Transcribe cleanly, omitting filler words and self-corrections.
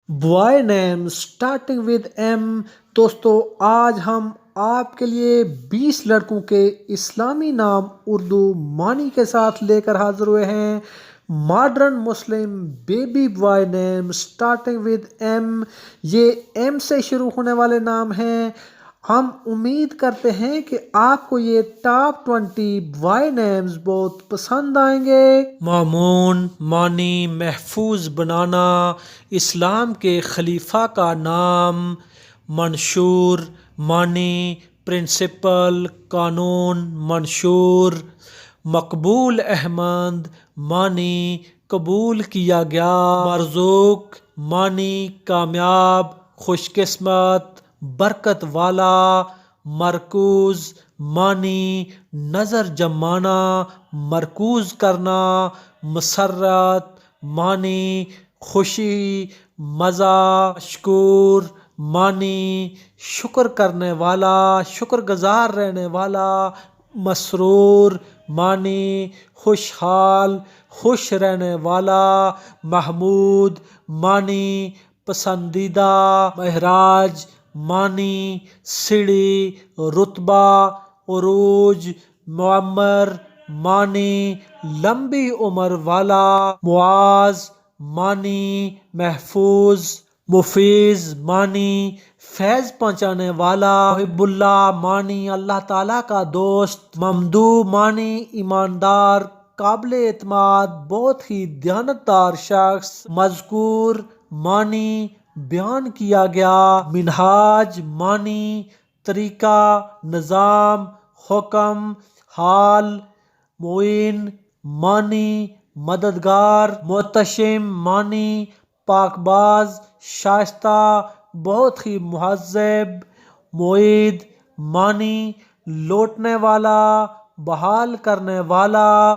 Boy name starting with M. دوستو آج ہم آپ کے لیے 20 لڑکوں کے اسلامی نام اردو معنی کے ساتھ لے کر حاضر ہوئے ہیں۔ Modern Muslim baby boy name starting with M, یہ ایم سے شروع ہونے والے نام ہیں۔ ہم امید کرتے ہیں کہ آپ کو یہ ٹاپ 20 بوائے نیمز بہت پسند آئیں گے۔ مامون معنی محفوظ بنانا، اسلام کے خلیفہ کا نام۔ منشور معنی پرنسپل، قانون، منشور۔ مقبول احمد معنی قبول کیا گیا۔ مرزوق معنی کامیاب، خوش قسمت، برکت والا۔ مرکوز معنی نظر جمانا، مرکوز کرنا۔ مسرت معنی خوشی، مزہ۔ مشکور معنی شکر کرنے والا، شکر گزار رہنے والا۔ مسرور معنی خوشحال، خوش رہنے والا۔ محمود معنی پسندیدہ۔ معراج معنی سیڑھی، رتبہ، عروج۔ معمر معنی لمبی عمر والا۔ معاذ معنی محفوظ۔ مفیض معنی فیض پہنچانے والا۔ محب اللہ معنی اللہ تعالیٰ کا دوست۔ ممدوح معنی ایماندار، قابل اعتماد، بہت ہی دیانتدار شخص۔ مذکور معنی بیان کیا گیا۔ منہاج معنی طریقہ، نظام، حکم، حال۔ معین معنی مددگار۔ محتشم معنی پاک باز، شائستہ، بہت ہی مہذب۔ معید معنی لوٹنے والا، بحال کرنے والا۔